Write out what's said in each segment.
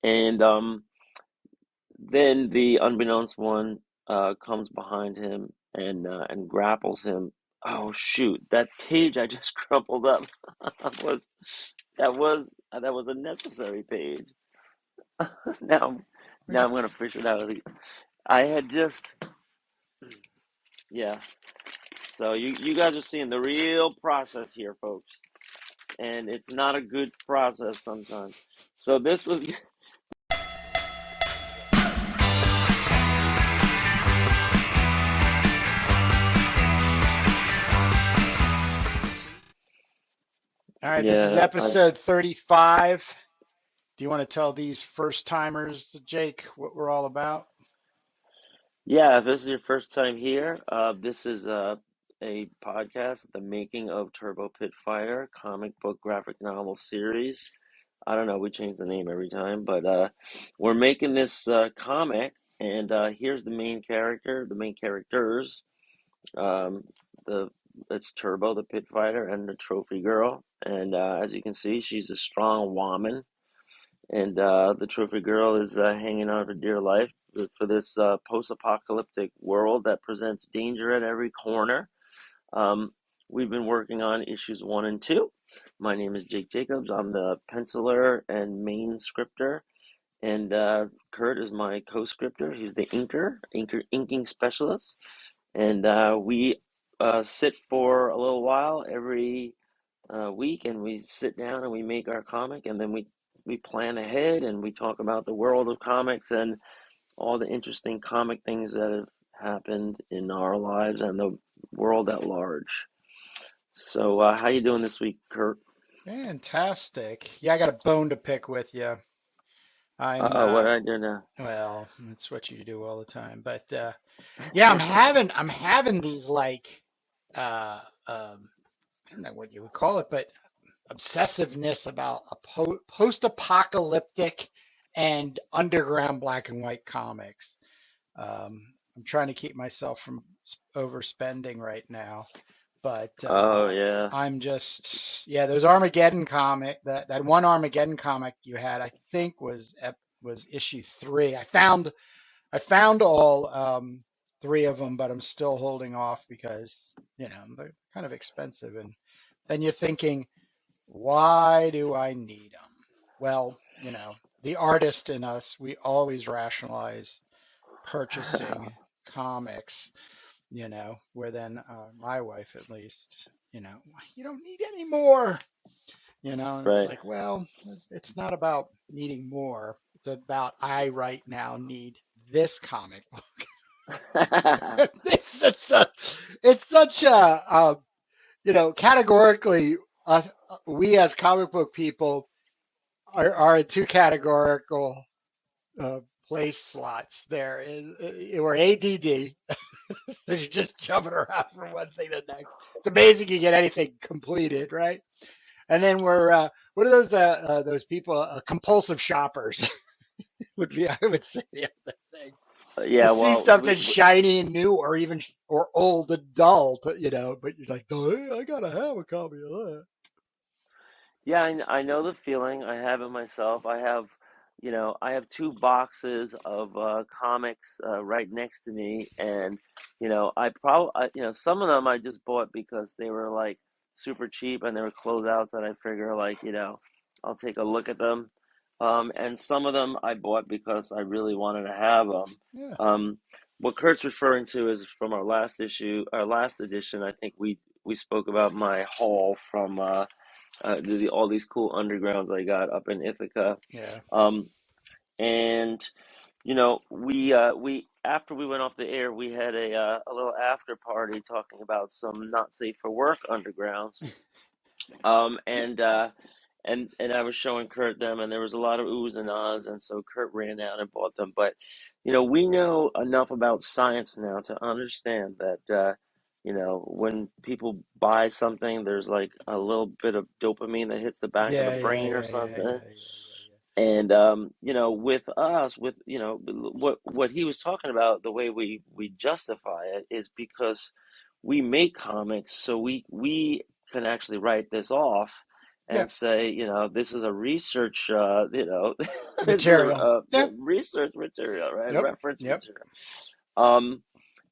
And then the Unbeknownst One comes behind him and grapples him. Oh shoot! That page I just crumpled up was that was a necessary page. Now, now I'm gonna fish it out. I had just yeah. So you guys are seeing the real process here, folks, and it's not a good process sometimes. So this was All right, this is yeah. episode 35. Do you want to tell these first timers, Jake, what we're all about? Yeah, if this is your first time here, this is a podcast, The Making of Turbo Pit Fire, comic book graphic novel series. I don't know, we change the name every time, but we're making this comic, and here's the main character, the main characters. Um, the It's Turbo, the pit fighter, and the trophy girl. And as you can see, she's a strong woman, and the trophy girl is hanging on for dear life for this post-apocalyptic world that presents danger at every corner. Um, we've been working on issues 1 and 2. My name is Jake Jacobs. I'm the penciler and main scripter, and Kurt is my co-scripter. He's the inking specialist, and we sit for a little while every week, and we sit down and we make our comic, and then we plan ahead and we talk about the world of comics and all the interesting comic things that have happened in our lives and the world at large. So, how you doing this week, Kurt? Fantastic. Yeah, I got a bone to pick with you. I'm Uh-oh, what did I do now? well, that's what you do all the time. But yeah, I'm having these like I don't know what you would call it, but obsessiveness about a post-apocalyptic and underground black and white comics. I'm trying to keep myself from overspending right now, but Oh yeah, I'm just yeah. Those Armageddon comic, that one Armageddon comic you had, I think was issue 3. I found all three of them, but I'm still holding off because they're kind of expensive, and then you're thinking, why do I need them? Well, the artist in us, we always rationalize purchasing comics, where then my wife at least, you don't need any more, and it's right. like, well, it's not about needing more. It's about I right now need this comic book. It's such a, categorically, us, we as comic book people are in two categorical uh, place slots. We're ADD. So you're just jumping around from one thing to the next. It's amazing you get anything completed, right? And then we're what are those people? Compulsive shoppers would be, I would say, the other thing. You Yeah, see well, something shiny and new, or even or old and dull, but you're like, oh, I gotta have a copy of that. yeah, I know the feeling. I have it myself. I have 2 boxes of comics right next to me, and some of them I just bought because they were like super cheap and they were closeouts, and I figure like I'll take a look at them. And some of them I bought because I really wanted to have them. Yeah. What Kurt's referring to is from our last edition. I think we spoke about my haul from. All these cool undergrounds I got up in Ithaca. Yeah. Um, and we after we went off the air, we had a little after party talking about some not safe for work undergrounds. Um, and uh, and I was showing Kurt them, and there was a lot of oohs and ahs, and so Kurt ran out and bought them. But we know enough about science now to understand that when people buy something, there's like a little bit of dopamine that hits the back of the Yeah, yeah, brain or yeah, yeah, something. yeah, yeah, And with us, with what he was talking about, the way we justify it is because we make comics, so we can actually write this off Yeah. and say, this is a research, this is Material. a Yeah. research material, right? Yep. Reference Yep. material. Um,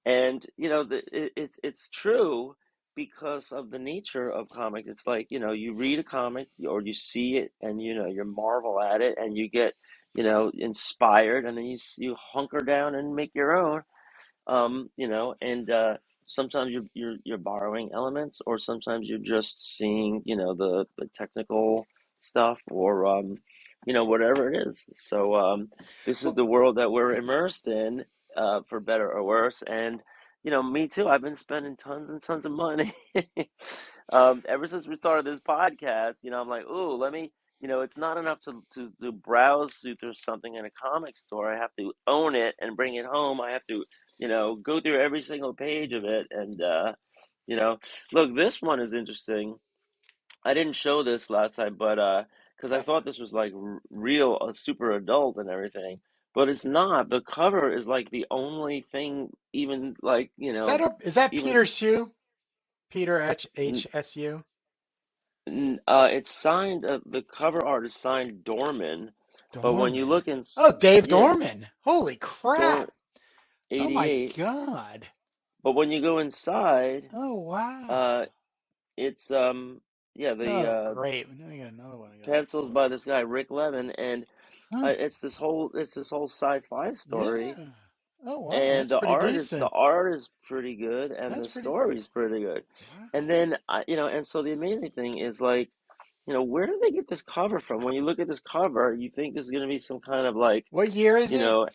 and it's true because of the nature of comics. It's like, you read a comic or you see it and you marvel at it and you get, inspired, and then you hunker down and make your own. And sometimes you're borrowing elements, or sometimes you're just seeing, the technical stuff, or whatever it is. So this is Well, the world that we're immersed in, for better or worse. And me too. I've been spending tons and tons of money, ever since we started this podcast. I'm like, ooh, let me. It's not enough to browse through something in a comic store. I have to own it and bring it home. I have to go through every single page of it. And, you know, look, this one is interesting. I didn't show this last time, but, because I thought Deathhawk. this was like real, super adult and everything, but it's not. The cover is like the only thing, even like, Is that even, Peter Sue? Peter n- HSU? it's signed, the cover art is signed Dorman, but when you Dorman. look in, Oh, Dave yeah, Dorman. Holy Dorman crap. Oh my 88, God. but when you go inside, Oh uh, wow. it's yeah, the Oh great. Now I got another one I gotta look pencils for. by this guy Rick Levin, and Huh. it's this whole sci-fi story, Yeah. Oh wow, and that's the pretty art is the decent. art is pretty good, and That's the pretty story is pretty good. And wow. then and so the amazing thing is, like, where did they get this cover from? When you look at this cover, you think this is going to be some kind of like, What year is you it? know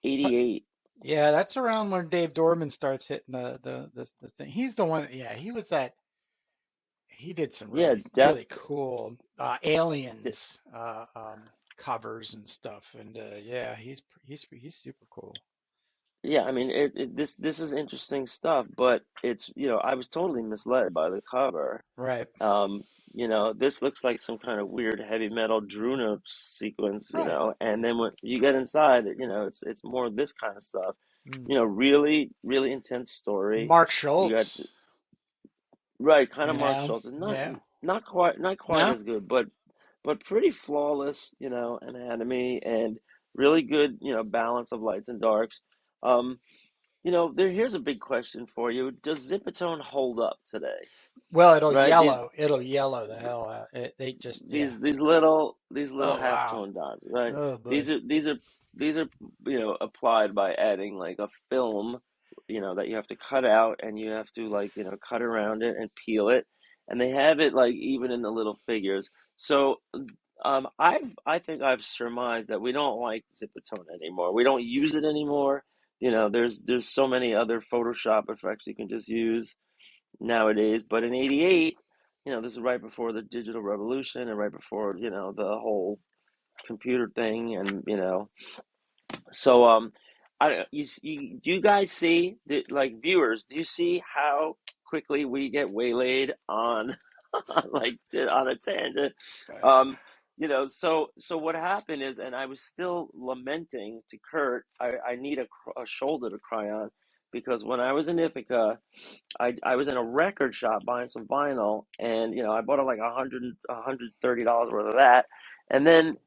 88. Yeah, that's around when Dave Dorman starts hitting the thing. He's the one. Yeah, he was that. He did some Yeah, really cool aliens covers and stuff. And yeah, he's super cool. yeah, I mean, this is interesting stuff, but it's, I was totally misled by the cover. Right. Um, this looks like some kind of weird heavy metal Druno sequence, Right. and then when you get inside, it's more of this kind of stuff. Mm. Really, really intense story. Mark You got, Schultz. right, kind of You Mark know. Schultz, Yeah. not quite No. as good, but pretty flawless, anatomy, and really good, balance of lights and darks. Um, here's a big question for you. Does Zippa-tone hold up today? Well, it'll Right? These yellow. It'll yellow the hell out. They just yeah. these little Oh wow. halftone dots, right? Oh boy. These are applied by adding like a film, that you have to cut out, and you have to, like, cut around it and peel it, and they have it like even in the little figures. So I think I've surmised that we don't like Zipatone anymore. We don't use it anymore. There's so many other Photoshop effects you can just use nowadays. But in '88, this is right before the digital revolution, and right before, the whole computer thing, and so do you guys see the, like, viewers? Do you see how quickly we get waylaid on like on a tangent? Um, so what happened is, and I was still lamenting to Kurt, I need a shoulder to cry on, because when I was in Ithaca, I was in a record shop buying some vinyl, and I bought like $130 worth of that, and then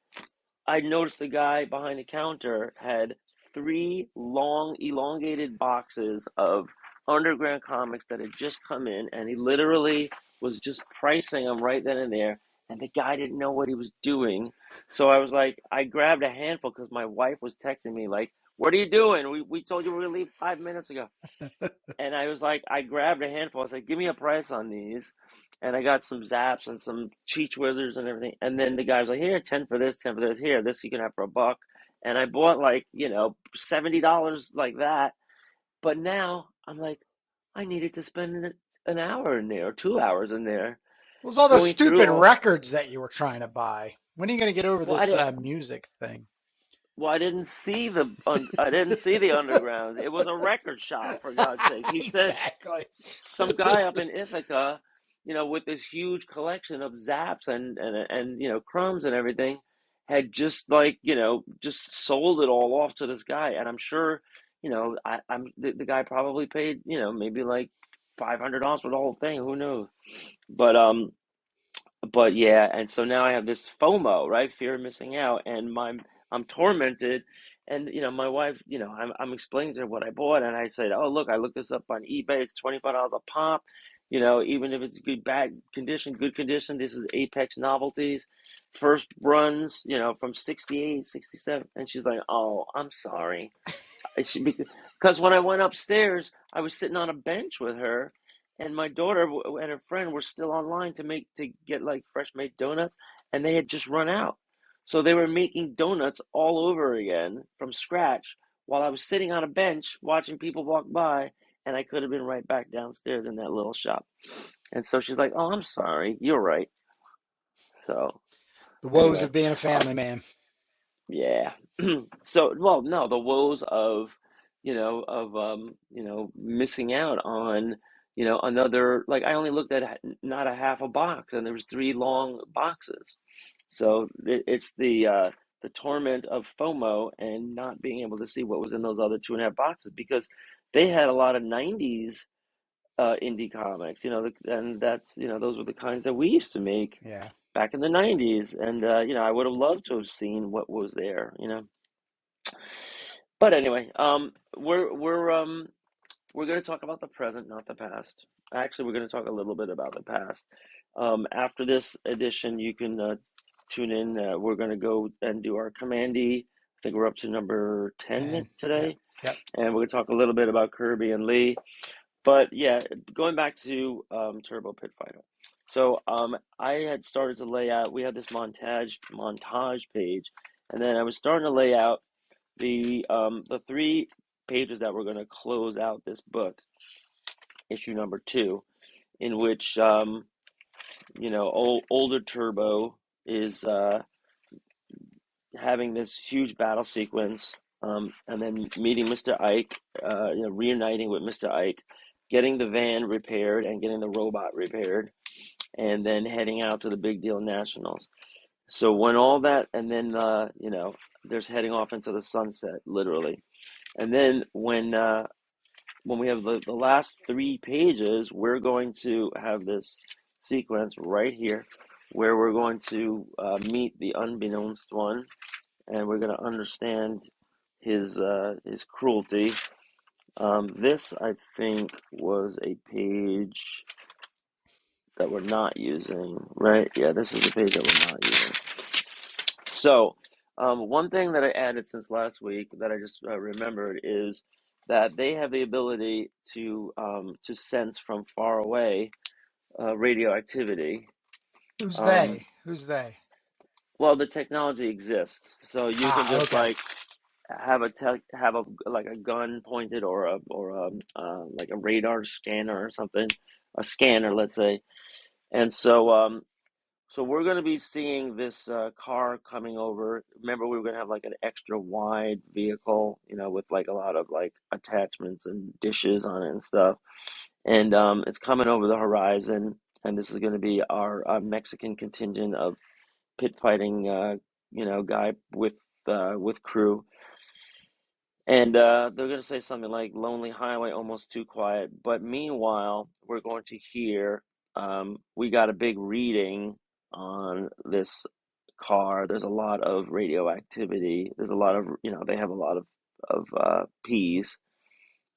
I noticed the guy behind the counter had three long, elongated boxes of underground comics that had just come in, and he literally was just pricing them right then and there. And the guy didn't know what he was doing. So I was like, I grabbed a handful because my wife was texting me, like, "What are you doing? We told you we were going to leave 5 minutes ago." And I was like, I grabbed a handful. I was like, "Give me a price on these." And I got some Zaps and some Cheech Wizards and everything. And then the guy was like, "Here, 10 for this, 10 for this. Here, this you can have for $1." And I bought like, $70 like that. But now I'm like, I needed to spend an hour in there, or 2 hours in there, What was all those going through stupid all. records that you were trying to buy? When are you going to get over Well, I this didn't. music thing? Well, I didn't see the underground. It was a record shop, for God's sake. He said Exactly. some guy up in Ithaca, with this huge collection of Zaps and crumbs and everything, had just, like, just sold it all off to this guy. And I'm sure, the guy probably paid, maybe like $500 for the whole thing. Who knows? But but yeah, and so now I have this FOMO, right? Fear of missing out, and I'm tormented. And my wife, I'm explaining to her what I bought, and I said, "Oh, look, I looked this up on eBay. It's $25 a pop. Even if it's good, bad condition, good condition. This is Apex Novelties, first runs, from 68, 67." And she's like, "Oh, I'm sorry." Because when I went upstairs, I was sitting on a bench with her, and my daughter and her friend were still online to get like fresh made donuts, and they had just run out. So they were making donuts all over again from scratch while I was sitting on a bench watching people walk by, and I could have been right back downstairs in that little shop. And so she's like, "Oh, I'm sorry. You're right." So The woes anyway, of being a uh, family man. yeah. So, well, no, the woes of, missing out on, another, like I only looked at not a half a box, and there was three long boxes. So it's the torment of FOMO and not being able to see what was in those other two and a half boxes, because they had a lot of 90s indie comics, and that's, those were the kinds that we used to make Yeah. back in the 90s. And I would have loved to have seen what was there. But anyway, we're going to talk about the present, not the past. Actually, we're going to talk a little bit about the past. After this edition, you can tune in. We're going to go and do our Commandy. I think we're up to number 10 10. Yep. today, Yep. and we're going to talk a little bit about Kirby and Lee. But yeah, going back to Turbo Pit Fighter. So I had started to lay out. We had this montage page, and then I was starting to lay out the three pages that were going to close out this book, issue number 2, in which older Turbo is having this huge battle sequence, and then meeting Mr. Ike, reuniting with Mr. Ike, getting the van repaired and getting the robot repaired, and then heading out to the Big Deal Nationals. So when all that, and then there's heading off into the sunset, literally. And then when we have the last 3 pages, we're going to have this sequence right here where we're going to meet the Unbeknownst One, and we're going to understand his cruelty. This, I think, was a page that we're not using, right? Yeah, this is the page that we're not using. So, one thing that I added since last week that I just remembered is that they have the ability to sense from far away radioactivity. Who's Um, they? Who's they? well, the technology exists, so you can Ah, just okay. like have a like a gun pointed, or like a radar scanner or something, a scanner, let's say. And so we're going to be seeing this car coming over. Remember, we were going to have like an extra wide vehicle, with like a lot of like attachments and dishes on it and stuff. And it's coming over the horizon. And this is going to be our Mexican contingent of pit fighting, guy with crew. And they're going to say something like "Lonely Highway, almost too quiet." But meanwhile, we're going to hear we got a big reading on this car. There's a lot of radioactivity. There's a lot of, they have a lot of P's.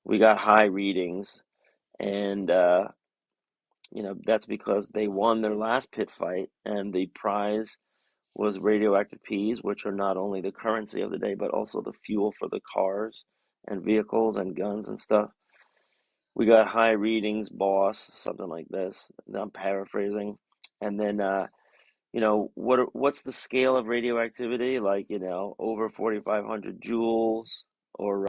We got high readings, and that's because they won their last pit fight, and the prize was radioactive peas, which are not only the currency of the day, but also the fuel for the cars and vehicles and guns and stuff. We got high readings, boss, something like this. I'm paraphrasing. And then, what's the scale of radioactivity? Like, over 4,500 joules, or,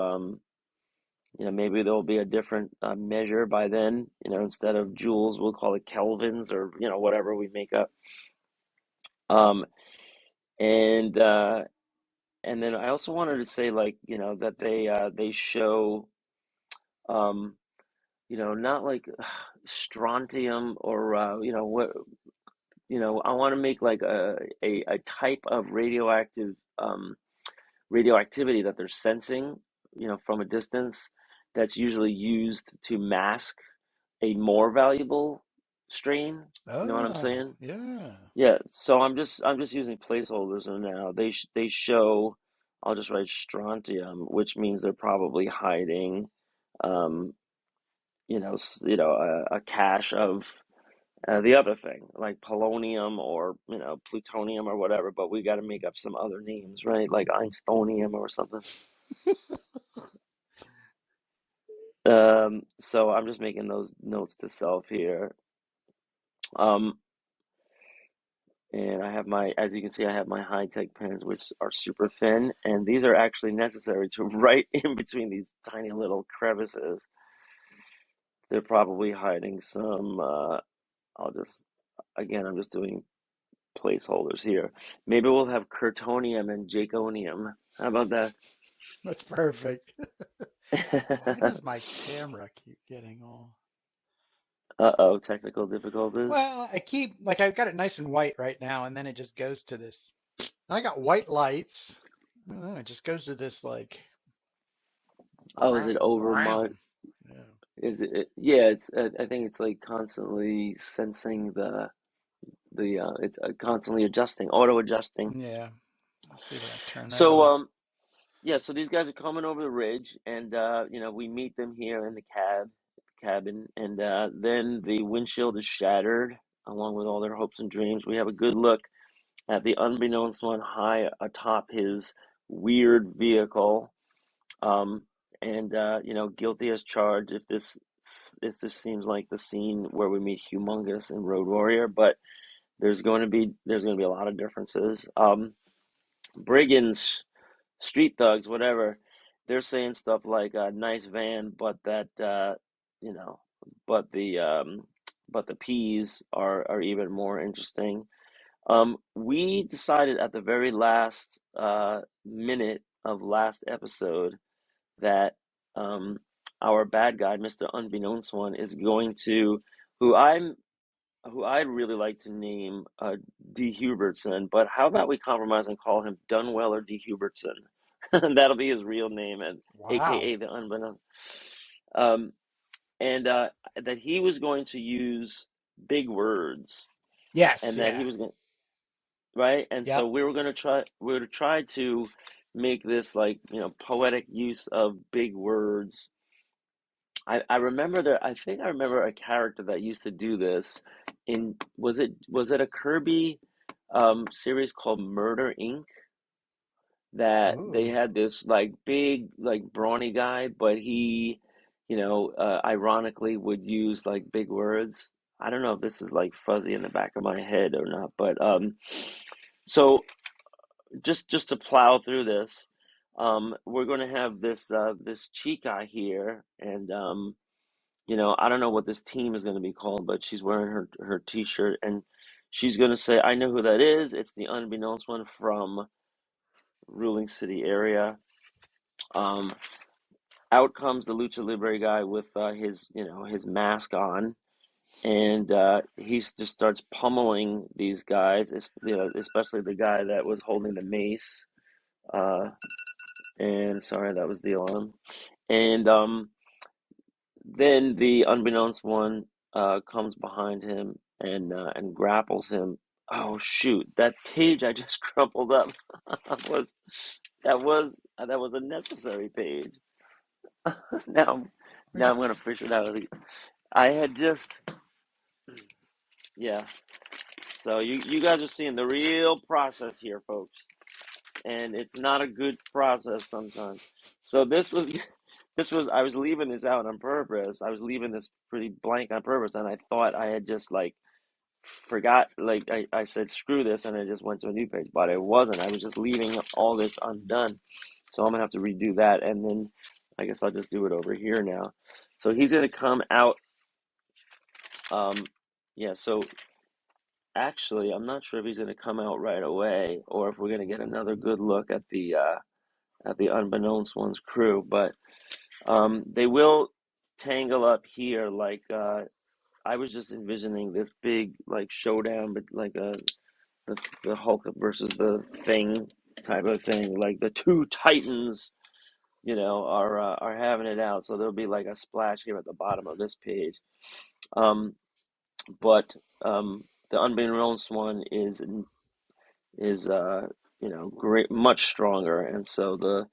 maybe there'll be a different measure by then. Instead of joules, we'll call it kelvins, or, whatever we make up. Um, and And then I also wanted to say, like, that they show, um, not like strontium, or what, I want to make like a type of radioactivity that they're sensing, from a distance, that's usually used to mask a more valuable strain. You know what I'm Oh, saying? yeah. Yeah. So I'm just using placeholders for now. They show. I'll just write strontium, which means they're probably hiding, um, a cache of the other thing, like polonium or plutonium or whatever. But we got to make up some other names, right? Like Einsteinium or something. So I'm just making those notes to self here. Um, and I have as you can see, I have my high-tech pens, which are super thin, and these are actually necessary to write in between these tiny little crevices. They're probably hiding some, again, I'm just doing placeholders here. Maybe we'll have curtonium and jaconium. How about that? That's perfect. Why does my camera keep getting all... Uh-oh, technical difficulties. Well, I've got it nice and white right now, and then it just goes to this. I got white lights. And then it just goes to this like Oh, is it over brown. Yeah. is yeah, I think it's like constantly sensing it's constantly adjusting, auto adjusting. Yeah. Let's see if I can turn that So on. yeah, so these guys are coming over the ridge, and we meet them here in the cabin, and then the windshield is shattered, along with all their hopes and dreams. We have a good look at the Unbeknownst One high atop his weird vehicle, um, and guilty as charged. If this seems like the scene where we meet Humongous and Road Warrior, but there's going to be a lot of differences. Brigands, street thugs, whatever, they're saying stuff like "nice van," but that you know, but the P's are even more interesting. We decided at the very last minute of last episode that our bad guy, Mr. Unbeknownst One, is going to who I'm who I'd really like to name Dehubertson, but how about we compromise and call him Dunnweller Dehubertson? That'll be his real name, and Wow. AKA the Unbeknownst. Um, and that he was going to use big words, Yes. and that Yeah. he was going right, and so Yep. we were to try to make this like poetic use of big words. I remember I think I remember a character that used to do this in was it a Kirby series called Murder Inc. that they Ooh. had this like big like brawny guy, but he ironically would use like big words. I don't know if this is like fuzzy in the back of my head or not, but so just to plow through this, we're going to have this chica here, and I don't know what this team is going to be called, but she's wearing her t-shirt, and she's going to say, "I know who that is. It's the Unbeknownst One from Ruling City area." Um, Out comes the Lucha Libre guy with his mask on, and he just starts pummeling these guys, especially the guy that was holding the mace. Uh, and sorry, that was the alarm. And then the Unbeknownst One comes behind him and grapples him. Oh shoot! That page I just crumpled up was that was a necessary page. Now, now I'm gonna fish it out. I had just yeah. So you guys are seeing the real process here, folks, and it's not a good process sometimes. So this was I was leaving this out on purpose. I was leaving this pretty blank on purpose, and I thought I had just like forgot, like I said screw this, and I just went to a new page, but it wasn't. I was just leaving all this undone. So I'm gonna have to redo that, and then I guess I'll just do it over here now. So he's gonna come out. Um, yeah. So actually, I'm not sure if he's gonna come out right away, or if we're gonna get another good look at the Unbeknownst One's crew, but they will tangle up here. Like I was just envisioning this big like showdown, but like the Hulk versus the Thing type of thing. Like the two titans, are having it out. So there'll be like a splash here at the bottom of this page. Um, but the Unbeknownst One is great, much stronger, and so the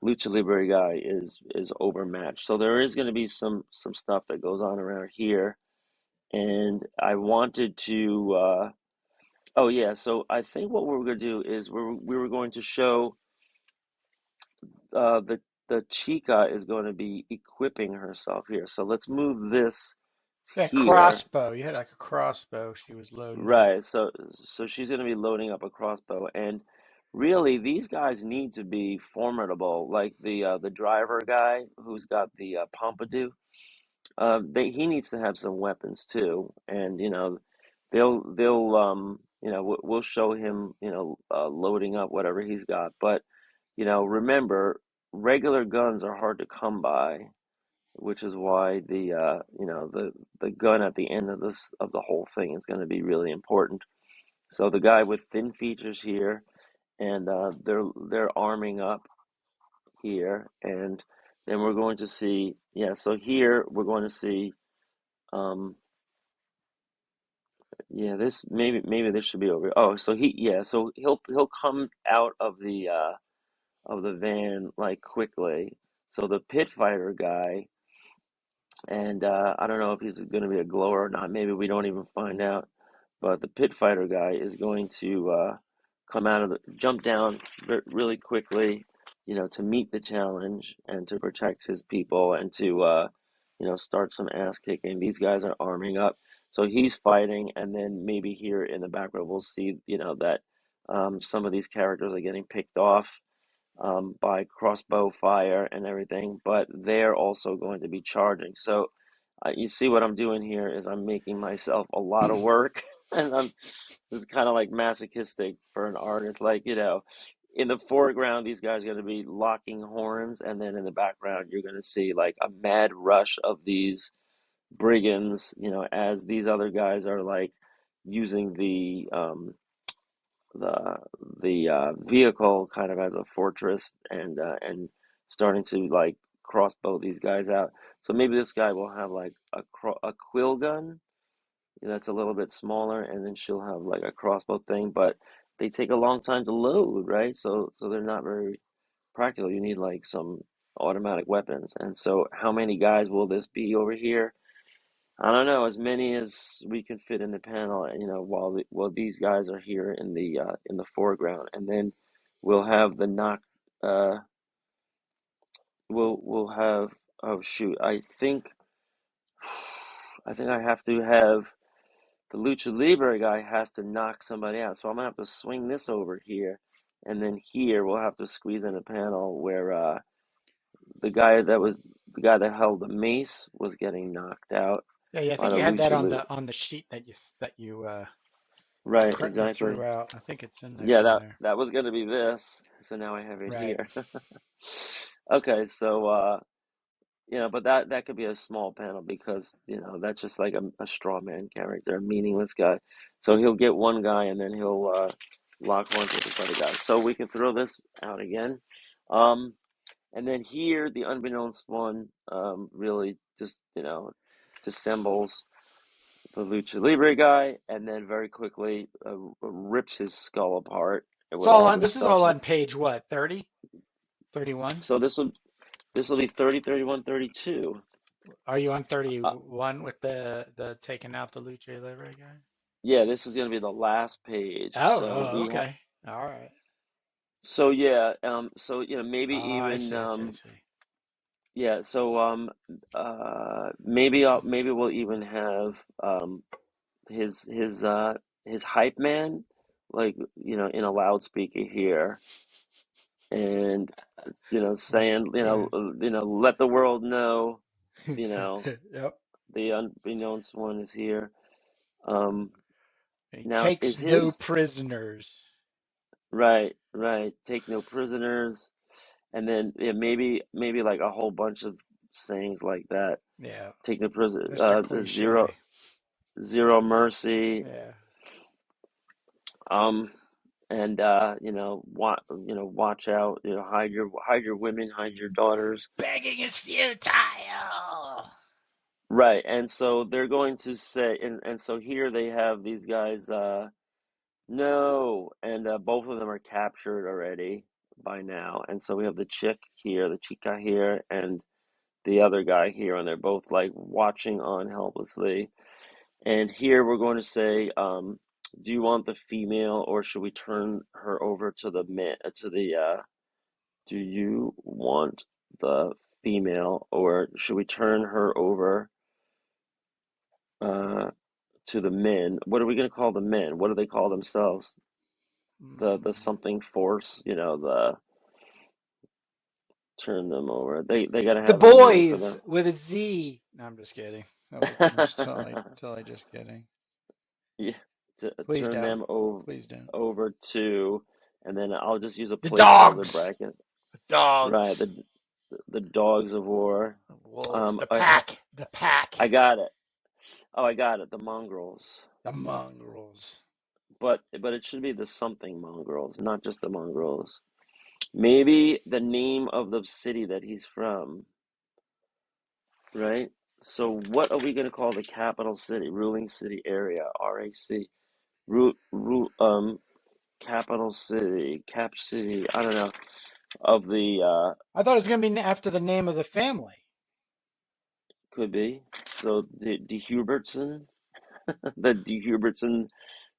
Lucha Libre guy is overmatched. So there is going to be some stuff that goes on around here, and I wanted to. Oh yeah, so I think what we're going to do is we were going to show the Chica is going to be equipping herself here. So let's move this Yeah, here. crossbow. You had like a crossbow she was loading up. Right. So she's going to be loading up a crossbow, and really these guys need to be formidable. Like the driver guy who's got the pompadour. He needs to have some weapons too, and we'll show him loading up whatever he's got. But remember, regular guns are hard to come by, which is why the gun at the end of the whole thing is going to be really important. So the guy with thin features here, and they're arming up here, and then we're going to see, yeah. So here we're going to see, um, yeah. This maybe this should be over. Oh, so so he'll come out of the van like quickly. So the pit fighter guy. And I don't know if he's going to be a glower or not. Maybe we don't even find out. But the pit fighter guy is going to jump down really quickly, to meet the challenge and to protect his people and to, start some ass kicking. These guys are arming up. So he's fighting. And then maybe here in the background, we'll see, that some of these characters are getting picked off by crossbow fire and everything, but they're also going to be charging. So you see what I'm doing here is I'm making myself a lot of work, and it's kind of like masochistic for an artist. Like, in the foreground, these guys are going to be locking horns, and then in the background, you're going to see like a mad rush of these brigands, as these other guys are like using the the vehicle kind of as a fortress and starting to like crossbow these guys out. So maybe this guy will have like a quill gun that's a little bit smaller, and then she'll have like a crossbow thing. But they take a long time to load, right? So they're not very practical. You need like some automatic weapons. And so how many guys will this be over here? I don't know, as many as we can fit in the panel, while these guys are here in the foreground, and then we'll have the knock. Uh, we'll have. Oh shoot! I think I have to have the Lucha Libre guy has to knock somebody out, so I'm gonna have to swing this over here, and then here we'll have to squeeze in a panel where the guy that was the guy that held the mace was getting knocked out Yeah, yeah. I by think the you had that Lucha on Libre. the sheet Right, you exactly. threw out. I think it's in there Yeah, that somewhere. that was gonna be this. So now I have it Right. here. Okay, so but that could be a small panel because, that's just like a straw man character, a meaningless guy. So he'll get one guy and then he'll lock horns with this other guy. So we can throw this out again. Um, and then here the Unbeknownst One really just, dissembles the Lucha Libre guy, and then very quickly rips his skull apart It's with all all on. the This is stuff. all on page what? 30? 31? So this will be 30, 31, 32. Are you on Uh, 31 with the taking out the Lucha Libre guy? yeah, this is going to be the last page. Oh, So oh, okay. All right. yeah, maybe Oh, I even see, I see, I see. yeah, so maybe we'll even have his his uh his hype man, like, in a loudspeaker here, and saying, Yeah. let the world know, you know Yep. the Unbeknownst One is here. um He Now is takes no his prisoners. right, take no prisoners, and then yeah, maybe like a whole bunch of sayings like that. Yeah. Take no prison, Mr. the Cliche. zero mercy, Yeah. um and watch out, hide your women, hide your daughters. Begging is futile. right. And so they're going to say, and so here they have these guys, no, and both of them are captured already by now. And so we have the chick here, the chica here, and the other guy here, and they're both like watching on helplessly. And here we're going to say, do you want the female or should we turn her over to the man, do you want the female or should we turn her over uh, to the men? What are we going to call the men? What do they call themselves? The Mm. something force, the turn them over. They got to The have a name for boys them. with a Z. No, I'm just kidding. I'm just totally just kidding. Yeah, to Please turn don't. them over Please don't. over to, and then I'll just use a The placeholder dogs. bracket. The Right, dogs. the dogs of war. The wolves. The I pack. The pack. I got it. Oh, I got it. The mongrels. The mongrels. But it should be the something mongrels, not just the mongrels. Maybe the name of the city that he's from, right? So what are we going to call the capital city, ruling city area, RAC? Capital city, cap city, I don't know, of the, I thought it was going to be after the name of the family. could be. So the Dehubertson, the Dehubertson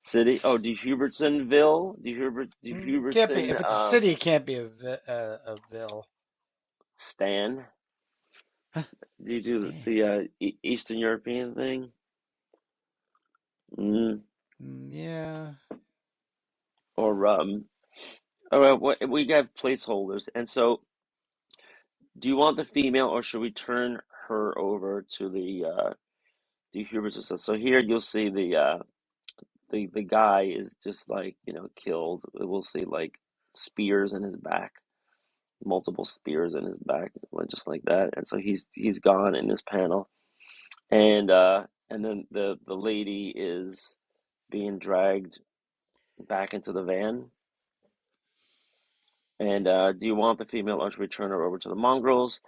city. Oh, Dehubertsonville, Can't be. Dehubertson, If it's a city, it can't be a ville. Stan. Do you do Stan. the Eastern European thing? Mm. Yeah. Or all right, we got placeholders, and so do you want the female, or should we turn her over to the Hubers or so? So here you'll see the guy is just like killed. We'll see like spears in his back, multiple spears in his back, like, just like that, and so he's gone in this panel, and then the lady is being dragged back into the van. And do you want the female, or should we turn her over to the mongrels?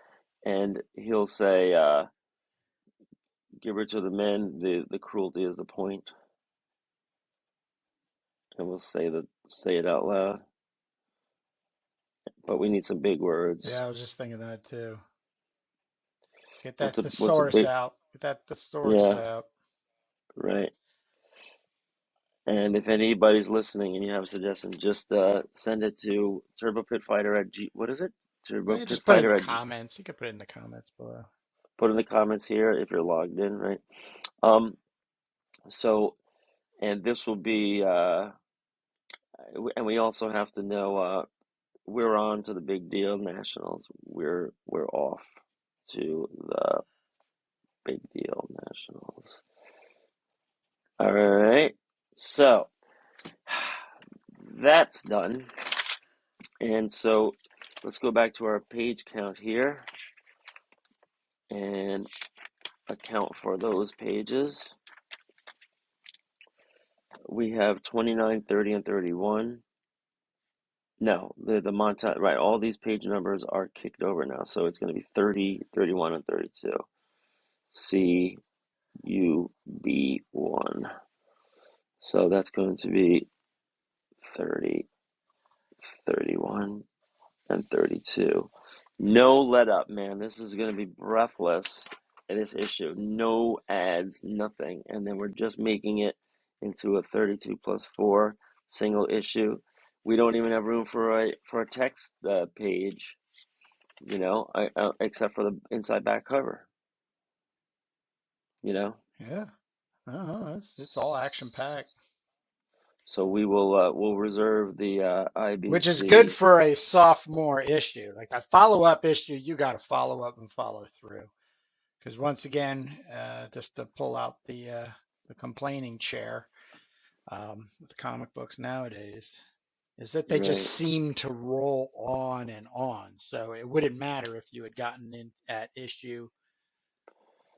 And he'll say, give her to the men. The cruelty is the point. And we'll say it out loud. But we need some big Yeah, I words. was just thinking that too. Get What's that a thesaurus big? out. Get that thesaurus Yeah, out. right. And if anybody's listening and you have a suggestion, just send it to turbopitfighter at g. What is it? Yeah, just put it in the Turbopitfighter at g. comments. You can put it in the comments below. Put in the comments here if you're logged in, right? Um. So, and this will be, and we also have to know. We're on to the big deal nationals. We're off to the big deal nationals. All right. So that's done. And so let's go back to our page count here and account for those pages. We have 29, 30, and 31. No, the montage, right? All these page numbers are kicked over now. So it's going to be 30, 31, and 32. CUB1. So that's going to be 30, 31, and 32. No let up, man. This is going to be breathless in this issue. No ads, nothing. And then we're just making it into a 32 plus 4 single issue. We don't even have room for a text page, except for the inside back cover, you know. Yeah. It's all action packed. So we'll reserve the Which is good IBC. for a sophomore issue. Like that follow-up issue, you got to follow up and follow through. Because once again, just to pull out the complaining chair with comic books nowadays, is that they just Right, seem to roll on and on. So it wouldn't matter if you had gotten in at issue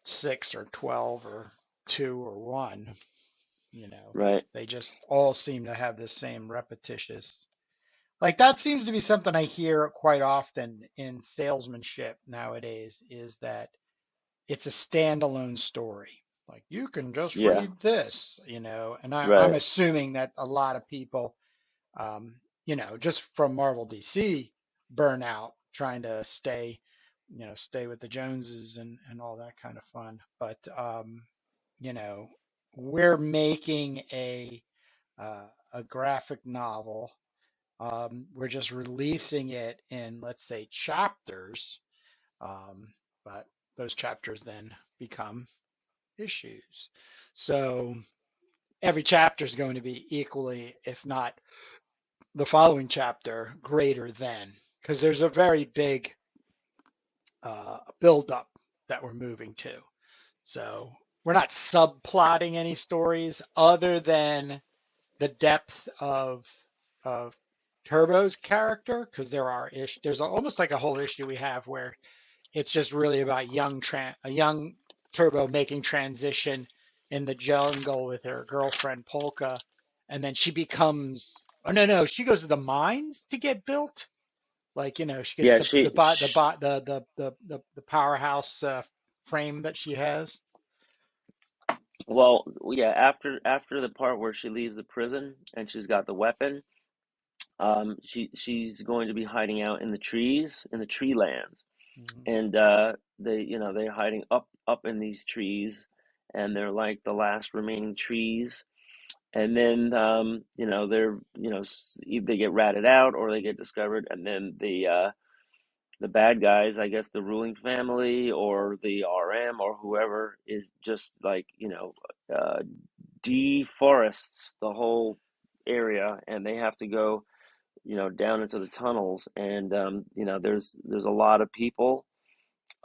6 or 12 or 2 or 1. right, They just all seem to have this same repetitious. Like that seems to be something I hear quite often in salesmanship nowadays is that it's a standalone story. Like you can just Yeah, read this, you know, and I'm right. assuming that a lot of people, um, you know, just from Marvel DC burnout, trying to stay, you know, stay with the Joneses and all that kind of fun. But you know, we're making a graphic novel. We're just releasing it in, let's say, chapters, um, but those chapters then become issues. So every chapter is going to be equally, if not the following chapter, greater than, because there's a very big build-up that we're moving to. So we're not subplotting any stories other than the depth of Turbo's character, because there's almost like a whole issue we have where it's just really about a young Turbo making transition in the jungle with her girlfriend Polka, and then she becomes. Oh no, she goes to the mines to get built. Like, you know, she gets Yeah, the powerhouse frame that she has. well, yeah, after the part where she leaves the prison and she's got the weapon, she's going to be hiding out in the trees, in the tree lands. Mhm. And they're hiding up in these trees, and they're like the last remaining trees. And then they're either they get ratted out or they get discovered, and then the bad guys, I guess the ruling family or the RM or whoever, is just like uh, deforests the whole area, and they have to go down into the tunnels. And there's a lot of people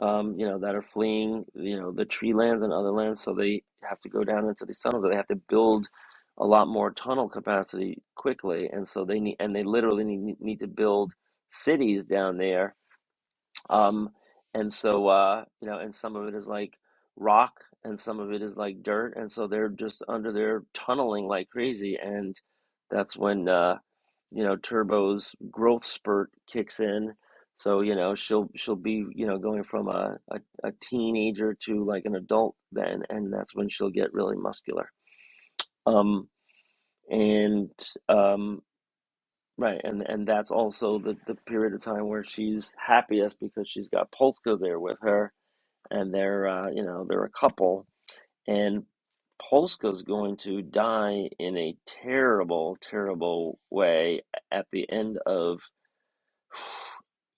that are fleeing, the tree lands and other lands. So they have to go down into these tunnels. They have to build a lot more tunnel capacity quickly, and so they literally need to build cities down there. Um, and so and some of it is like rock, and some of it is like dirt, and so they're just under there tunneling like crazy, and that's when Turbo's growth spurt kicks in. So, she'll be, going from a teenager to like an adult then, and that's when she'll get really muscular. Um, and right, and that's also the period of time where she's happiest because she's got Polska there with her, and they're a couple, and Polska's going to die in a terrible, terrible way at the end of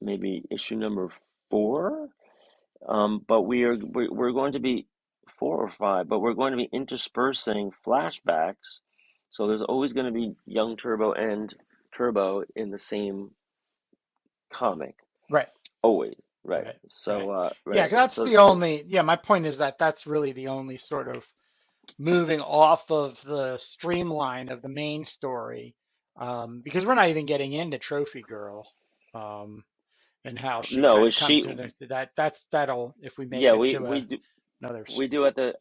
maybe issue number 4. But we're going to be 4 or 5, but we're going to be interspersing flashbacks. So there's always going to be young Turbo and Turbo in the same comic, Right, always. Right. right, right. So Yeah, right. 'cause that's So the only. Yeah, my point is that that's really the only sort of moving off of the streamline of the main story, because we're not even getting into Trophy Girl, um, and how she no, kind of is comes she? to that'll if we make Yeah, it we to we do another. we do at the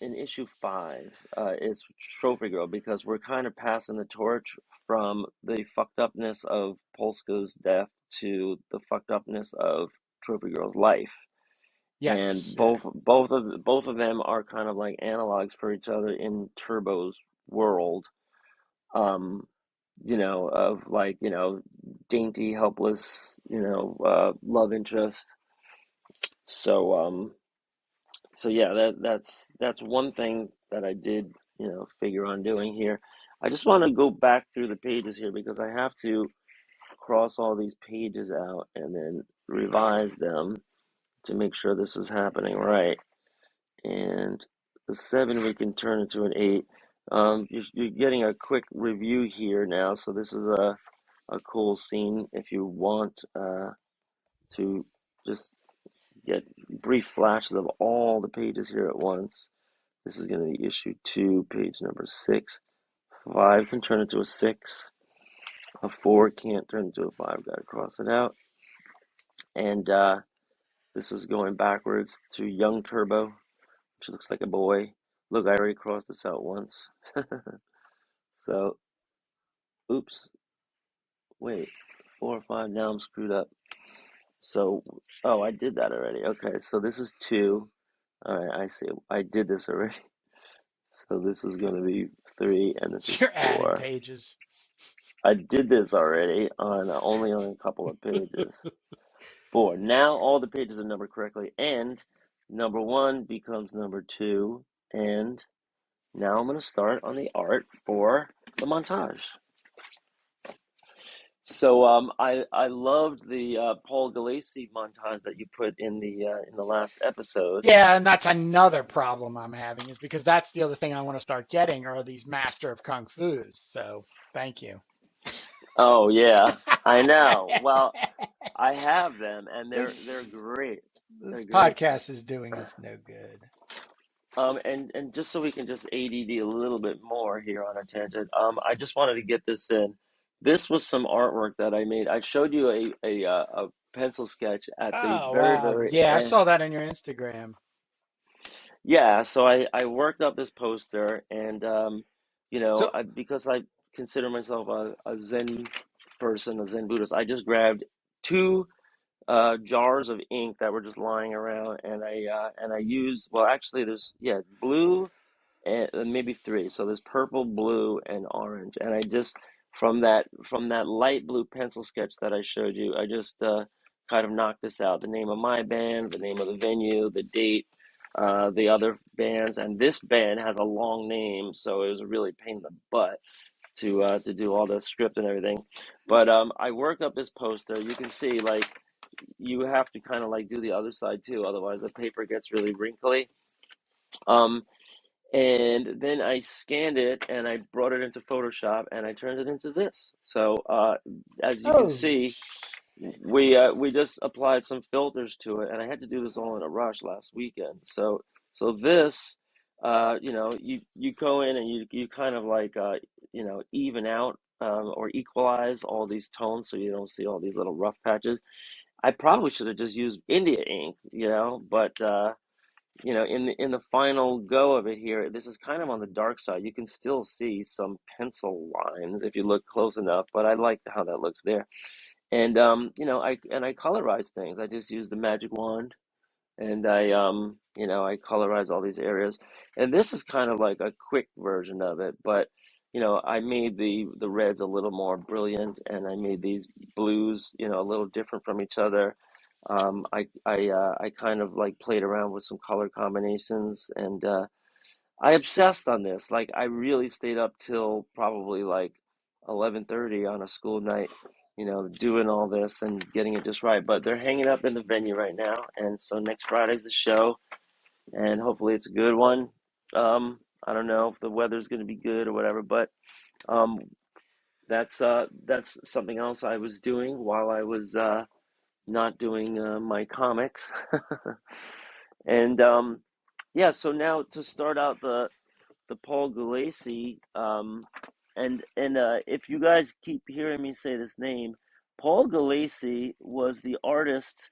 in issue 5 is Trophy Girl, because we're kind of passing the torch from the fucked upness of Polska's death to the fucked upness of Trophy Girl's life. And Yes, yeah, both of them are kind of like analogs for each other in Turbo's world. Um, of like, dainty, helpless, love interest. So yeah, that's one thing that I did, figure on doing here. I just want to go back through the pages here because I have to cross all these pages out and then revise them to make sure this is happening right. And the 7 we can turn into an 8. You're getting a quick review here now, so this is a cool scene if you want to just get brief flashes of all the pages here at once. This is going to be issue 2, page number 6. 5 can turn into a 6. A 4 can't turn into a 5. Got to cross it out. And this is going backwards to young Turbo, which looks like a boy. Look, I already crossed this out once. So, oops. Wait. 4 or 5. Now I'm screwed up. So, oh, I did that already. Okay, so this is two. All right, I see. I did this already. So this is going to be three, and this is You're adding four. pages. I did this already on only on a couple of pages. Four. Now all the pages are numbered correctly, and number one becomes number two. And now I'm going to start on the art for the montage. So I loved the Paul Gulacy montage that you put in the last episode. Yeah, and that's another problem I'm having is because that's the other thing I want to start getting are these Master of Kung Fu's. So thank you. Oh yeah, I know. Well, I have them, and they're this great. They're this great. podcast is doing us no good. And just so we can just ADD a little bit more here on a tangent, I just wanted to get this in. This was some artwork that I made. I showed you a pencil sketch at the Oh very, wow, very yeah, I end. saw that on your Instagram. Yeah, so I worked up this poster, and So because I consider myself a Zen person, a Zen Buddhist, I just grabbed two jars of ink that were just lying around, and I used, well, actually there's, yeah, blue and maybe three. So there's purple, blue, and orange. And I just from that light blue pencil sketch that I showed you, I just kind of knocked this out: the name of my band, the name of the venue, the date, the other bands, and this band has a long name, so it was a really pain in the butt to do all the script and everything. But I worked up this poster. You can see, like, you have to kind of like do the other side too, otherwise the paper gets really wrinkly. Um, and then I scanned it and I brought it into Photoshop and I turned it into this. So as you can oh, see, we just applied some filters to it, and I had to do this all in a rush last weekend. So this, you go in and you kind of like even out or equalize all these tones so you don't see all these little rough patches. I probably should have just used India ink, but in the final go of it here, this is kind of on the dark side. You can still see some pencil lines if you look close enough, but I like how that looks there. And I colorize things. I just use the magic wand, and I colorize all these areas. And this is kind of like a quick version of it, but I made the reds a little more brilliant, and I made these blues, a little different from each other. I kind of like played around with some color combinations, and I obsessed on this. Like, I really stayed up till probably like 11:30 on a school night, doing all this and getting it just right. But they're hanging up in the venue right now, and so next Friday's the show, and hopefully it's a good one. I don't know if the weather's going to be good or whatever, but um, that's something else I was doing while I was not doing my comics. And yeah, so now to start out the Paul Gulacy, and if you guys keep hearing me say this name, Paul Gulacy was the artist.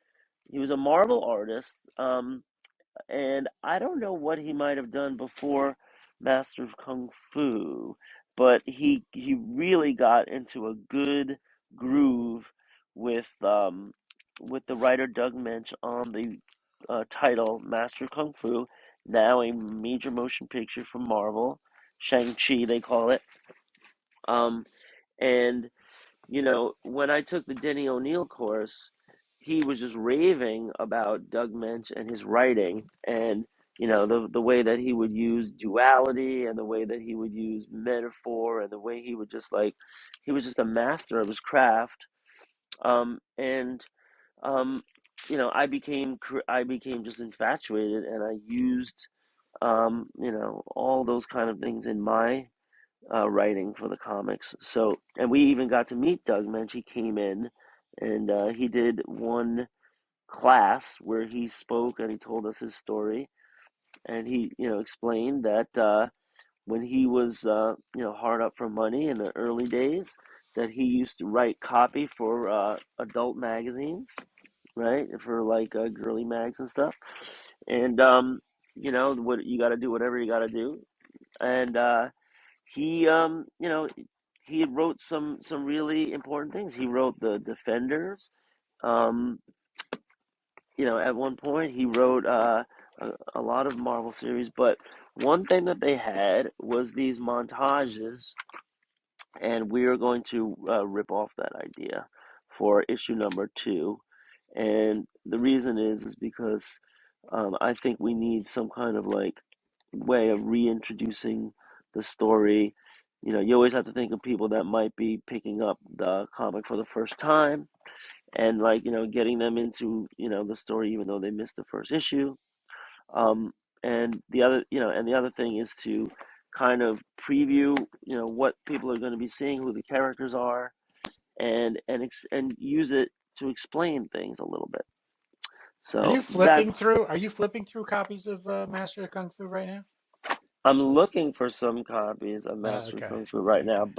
He was a marble artist, and I don't know what he might have done before Master of Kung Fu, but he really got into a good groove with the writer Doug Mensch on the title Master of Kung Fu, now a major motion picture from Marvel, Shang-Chi they call it. Um, and when I took the Denny O'Neil course, he was just raving about Doug Mensch and his writing, and the way that he would use duality, and the way that he would use metaphor, and the way he would just like he was just a master of his craft. And I became just infatuated, and I used all those kind of things in my writing for the comics. So, and we even got to meet Doug Mensch. He came in, and he did one class where he spoke and he told us his story, and he explained that when he was hard up for money in the early days, that he used to write copy for adult magazines, right, for like girly mags and stuff, and what you got to do, whatever you got to do, and he he wrote some really important things. He wrote the Defenders, um at one point he wrote a lot of Marvel series, but one thing that they had was these montages, and we are going to rip off that idea for issue number 2. And the reason is because I think we need some kind of like way of reintroducing the story. You always have to think of people that might be picking up the comic for the first time, and like getting them into the story even though they missed the first issue. um and the other thing is to kind of preview what people are going to be seeing, who the characters are, and use it to explain things a little bit. Are So you flipping that's through? Are you flipping through copies of Master of Kung Fu right now? I'm looking for some copies of Master of Okay, Kung Fu right now, okay,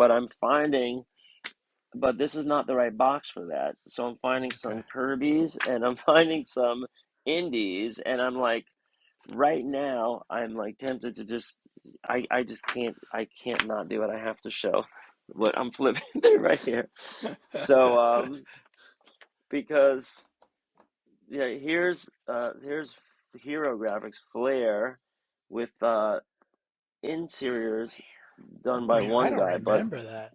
but this is not the right box for that. So I'm finding okay. some Kirby's and I'm finding some indies, and I'm like, right now, I'm like tempted to just, I just can't not do it. I have to show what I'm flipping through right here. So, because yeah, here's Hero Graphics Flair with interiors done by Wait, I one don't guy, but remember that.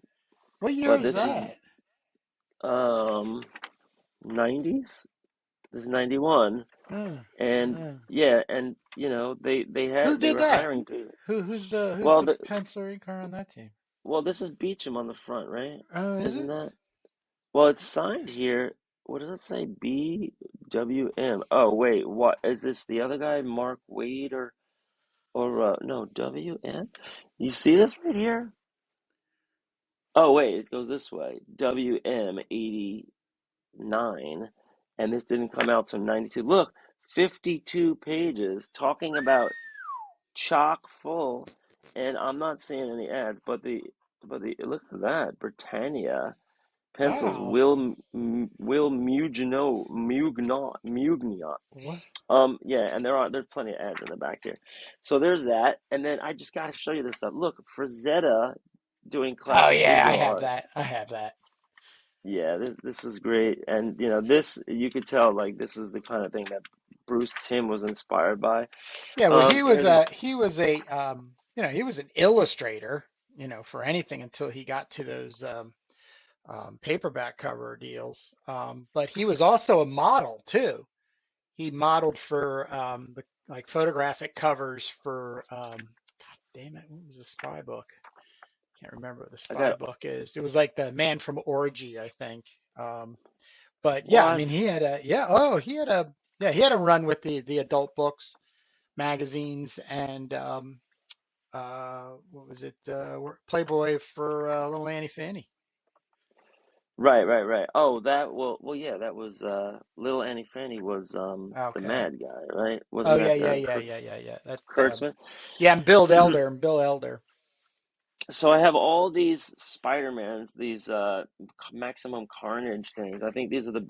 What year but was this is that? um 90s. This is 91. Uh, And uh. yeah, and Who they did were that? hiring people. Who's Well, the penciler inker on that team? well, this is Beecham on the front, right? Oh, is Isn't it? that? Well, it's signed here. What does it say? BWM. Oh, wait. What is this? The other guy, Mark Wade, or no, WM? You see this right here? Oh, wait, it goes this way. WM 89, and this didn't come out till 92. Look, 52 pages talking about chock full, and I'm not seeing any ads, but the look at that, Britannia. Pencils, Wow. Will Mugniot. What? Yeah, and there's plenty of ads in the back here. So there's that, and then I just gotta show you this stuff. Look, Frazetta doing Oh classic yeah, I digital have art. that. I have that. Yeah, this is great, and this you could tell like this is the kind of thing that Bruce Timm was inspired by. Yeah, well, Here's a he was an illustrator, for anything until he got to those paperback cover deals. But he was also a model too. He modeled for the like photographic covers for God damn it, what was the spy book? Can't remember what the I spy got book is. It was like the Man from Orgy, I think. But yeah, I what? mean, he had a run with the adult books, magazines, and what was it? Playboy for little Annie Fanny. Right. Oh, yeah, that was Little Annie Fanny was the Okay. Mad guy, right? Oh Wasn't yeah, that yeah, yeah, yeah, yeah, yeah. Kurtzman? Yeah, and Bill Elder, Bill Elder. So I have all these Spider-Mans, these Maximum Carnage things. I think these are the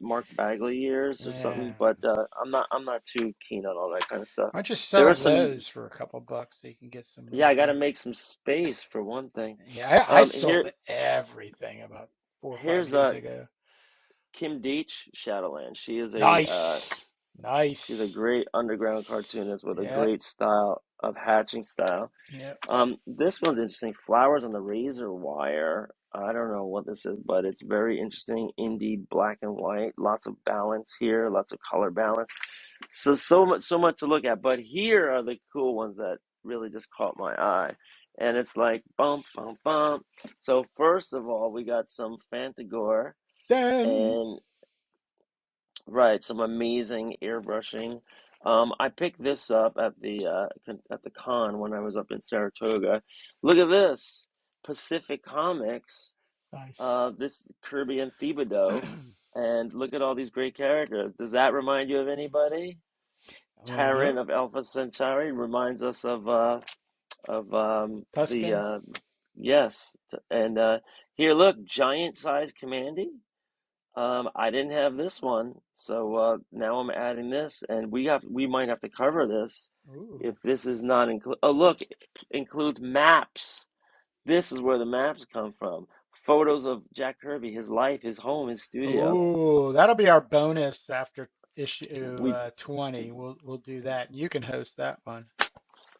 Mark Bagley years or Yeah. something, but I'm not too keen on all that kind of stuff. Why don't you There sell are some, those for a couple bucks so you can get some yeah, I got to paper? make some space for one thing. Yeah, I Here sold everything about 4 or 5 years here's ago. Kim Deitch, Shadowland. Nice, She's a nice. great underground cartoonist with a Yep, great style of hatching style. yep. This one's interesting. Flowers on the Razor Wire. I don't know what this is, but it's very interesting. Indie black and white. Lots of balance here. Lots of color balance. So much to look at. But here are the cool ones that really just caught my eye. And it's like bump, bump, bump. So first of all, we got some Fantagor Done. and right, some amazing airbrushing. I picked this up at the con when I was up in Saratoga. Look at this, Pacific Comics. Nice. This Kirby and Thibodeau, and look at all these great characters. Does that remind you of anybody? No, Taryn of Alpha Centauri reminds us of the Tuscan. yes, and here look, giant size Commandy. I didn't have this one, so now I'm adding this, and we might have to cover this if Ooh. this is not include. Oh, look, it includes maps. This is where the maps come from. Photos of Jack Kirby, his life, his home, his studio. Ooh, that'll be our bonus after issue we 20. We'll do that. You can host that one.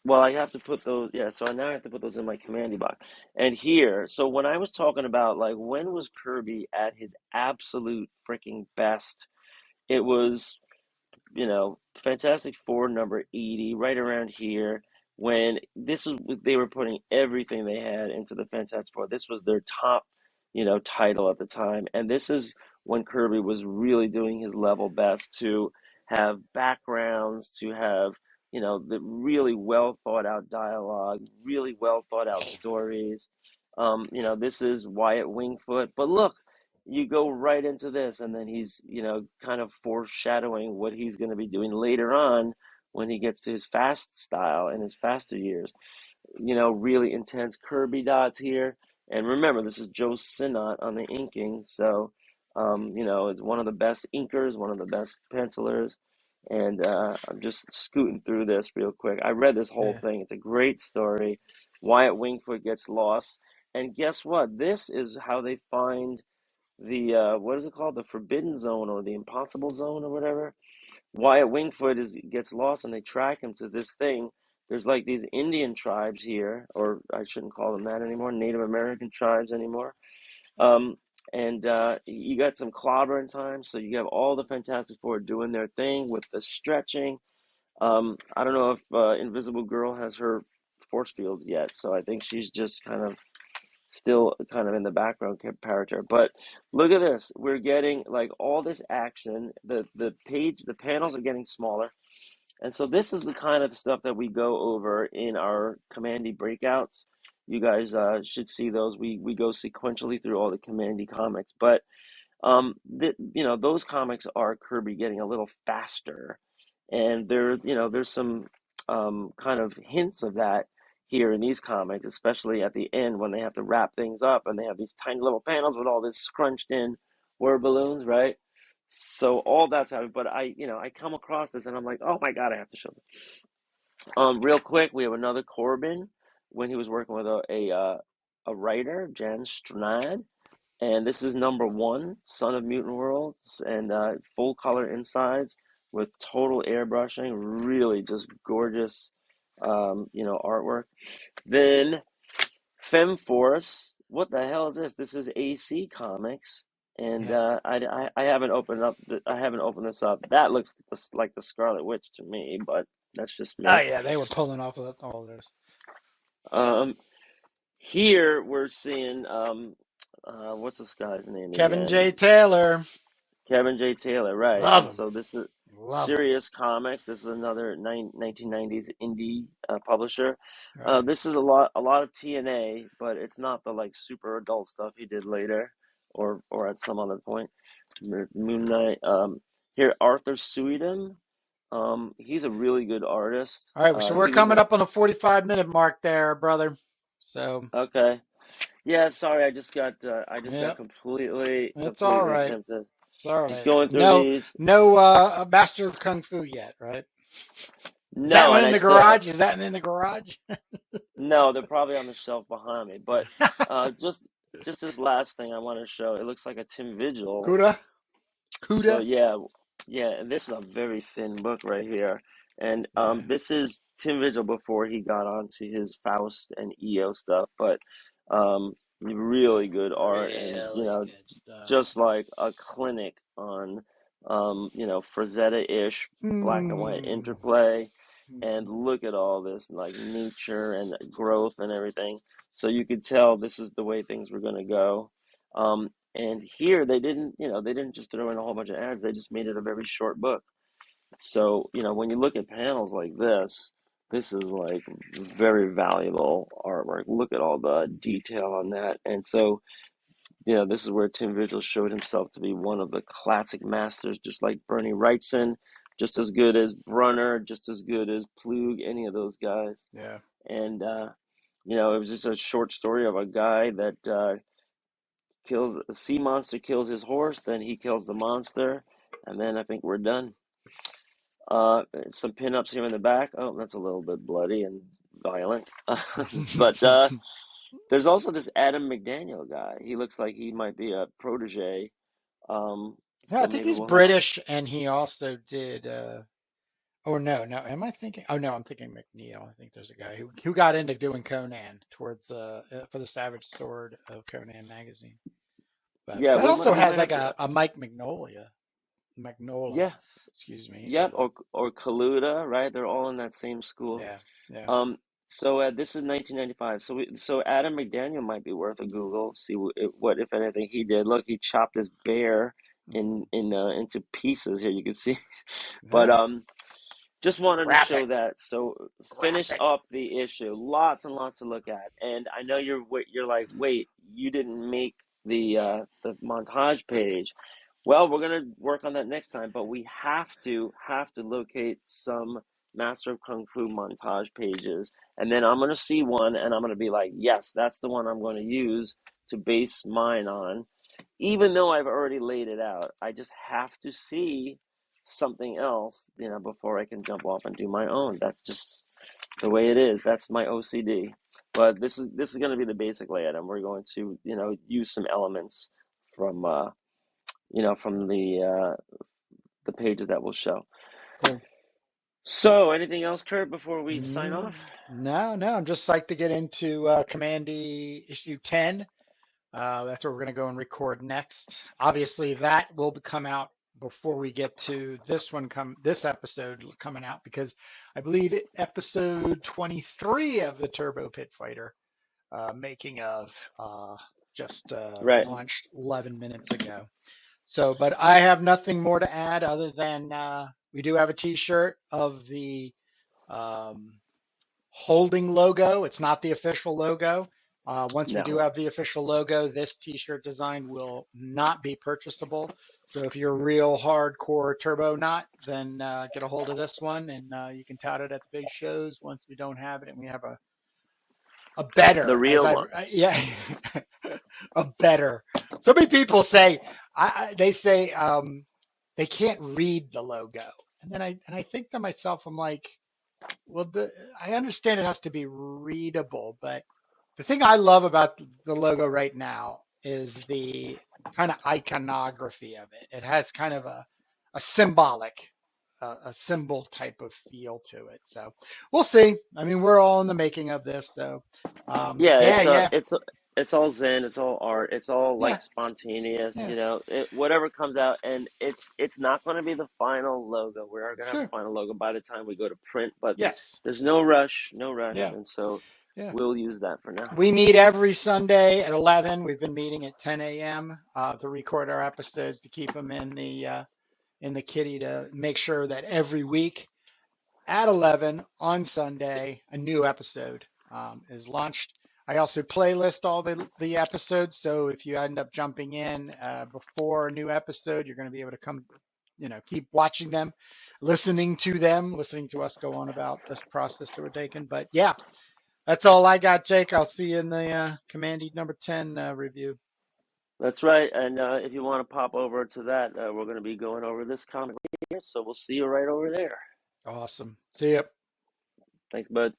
well, I have to put those, yeah, so now I have to put those in my commandy box. And here, so when I was talking about like when was Kirby at his absolute freaking best, it was, Fantastic Four number 80, right around here, when this was they were putting everything they had into the Fantastic Four. This was their top, title at the time. And this is when Kirby was really doing his level best to have backgrounds, to have, the really well thought out dialogue, really well thought out stories. This is Wyatt Wingfoot. But look, you go right into this, and then he's, kind of foreshadowing what he's going to be doing later on when he gets to his fast style and his faster years. Really intense Kirby dots here. And remember, this is Joe Sinnott on the inking, so it's one of the best inkers, one of the best pencilers. And I'm just scooting through this real quick. I read this whole Yeah. thing. It's a great story. Wyatt Wingfoot gets lost, and guess what? This is how they find the what is it called? The Forbidden Zone or the Impossible Zone or whatever. Wyatt Wingfoot gets lost and they track him to this thing. There's like these Indian tribes here, or I shouldn't call them that anymore, Native American tribes anymore. Um, and you got some clobbering time, so you have all the Fantastic Four doing their thing with the stretching. I don't know if Invisible Girl has her force fields yet, so I think she's just kind of still kind of in the background character. But look at this. We're getting like all this action. The panels are getting smaller. And so this is the kind of stuff that we go over in our Commandy breakouts. You guys should see those. We go sequentially through all the Commandy comics. But those comics are Kirby getting a little faster, and there's some kind of hints of that here in these comics, especially at the end when they have to wrap things up and they have these tiny little panels with all this scrunched in word balloons, right? So all that's happening, but I come across this and I'm like, oh my God, I have to show this. Real quick, we have another Corbin when he was working with a writer, Jan Strnad, and this is number one, Son of Mutant Worlds, and full color insides with total airbrushing, really just gorgeous, artwork. Then Femforce, what the hell is this? This is AC Comics, and Yeah. I haven't opened up. I haven't opened this up. That looks like the Scarlet Witch to me, but that's just Oh me. yeah, they were pulling off of all those. Um, Here we're seeing what's this guy's name Kevin again? J. Taylor. Kevin J. Taylor, right. Love And him. so this is Love him. Sirius Comics. This is another 1990s indie publisher. Right. This is a lot of TNA, but it's not the like super adult stuff he did later or at some other point. Moon Knight. Here Arthur Suidam. He's a really good artist. All right. So we're He was coming a up on the 45-minute mark there, brother. So okay. Yeah, sorry, I just got yeah, it's all completely right. tempted. It's all Just right. going through No, these. no, master of kung fu yet, right? Is that No, one and in I the still garage? Is that in the garage? no, they're probably on the shelf behind me. But just this last thing I want to show. It looks like a Tim Vigil. Kuda, So Kuda. yeah, and this is a very thin book right here. And Yeah, this is Tim Vigil before he got onto his Faust and EO stuff. But really good art, and really good stuff. just like a clinic on Frazetta-ish black and white Hmm. interplay. And look at all this like nature and growth and everything. So you could tell this is the way things were going to go. And here they didn't just throw in a whole bunch of ads. They just made it a very short book. So, when you look at panels like this is like very valuable artwork. Look at all the detail on that. And so, this is where Tim Vigil showed himself to be one of the classic masters, just like Bernie Wrightson, just as good as Brunner, just as good as Plug, any of those guys. Yeah. And, it was just a short story of a guy that kills a sea monster, kills his horse, then he kills the monster, and then I think we're done. Some pinups here in the back. Oh, that's a little bit bloody and violent. But there's also this Adam McDaniel guy. He looks like he might be a protege. Yeah, I So think maybe he's we'll have. British, and he also did. Oh no, am I thinking? Oh no, I'm thinking McNeil. I think there's a guy who got into doing Conan towards for the Savage Sword of Conan magazine. But Yeah, that also we has might like have to. a Mike Magnola, Yeah, excuse me. yep, or Kaluta, right? They're all in that same school. Yeah, yeah. Um, so this is 1995. So Adam McDaniel might be worth a Google. See what if anything he did. Look, he chopped his bear Mm, in into pieces here. You can see, but yeah. just wanted to Graphic, show that. So finish graphic. up the issue. Lots and lots to look at. And I know you're like, wait, you didn't make the montage page. Well, we're gonna work on that next time, but we have to locate some Master of Kung Fu montage pages, and then I'm gonna see one, and I'm gonna be like, yes, that's the one I'm gonna use to base mine on, even though I've already laid it out. I just have to see something else, before I can jump off and do my own. That's just the way it is. That's my OCD. But this is going to be the basic layout, and we're going to use some elements from from the pages that we'll show. Cool. So, anything else, Kurt, before we sign Mm, off? no, I'm just psyched to get into Commandy issue 10. That's where we're going to go and record next. Obviously, that will come out before we get to this episode coming out, because I believe episode 23 of the Turbo Pit Fighter making of just Right. launched 11 minutes ago. So, but I have nothing more to add other than we do have a T-shirt of the um, holding logo. It's not the official logo. Once we do No. have the official logo, this T-shirt design will not be purchasable. So if you're a real hardcore turbo nut, then get a hold of this one, and you can tout it at the big shows. Once we don't have it, and we have a The better, as real I've one. yeah, a better. So many people say they say they can't read the logo, and then I think to myself, I'm like, well, I understand it has to be readable, but the thing I love about the logo right now is the kind of iconography of it. It has kind of a symbolic, a symbol type of feel to it. So we'll see. I mean, we're all in the making of this, so Yeah, yeah, yeah, it's all zen, it's all art, it's all yeah, like spontaneous, yeah, whatever comes out, and it's not going to be the final logo. We are going to have a sure, final logo by the time we go to print, but yes, there's no rush, no rush, yeah, and so yeah. we'll use that for now. We meet every Sunday at 11. We've been meeting at 10 a.m. To record our episodes to keep them in the kitty, to make sure that every week at 11 on Sunday, a new episode is launched. I also playlist all the episodes. So if you end up jumping in before a new episode, you're going to be able to come, keep watching them, listening to us go on about this process that we're taking. But yeah, that's all I got, Jake. I'll see you in the Commandy number 10 review. That's right, and if you want to pop over to that, we're going to be going over this comic here, so we'll see you right over there. Awesome. See you. Thanks, bud.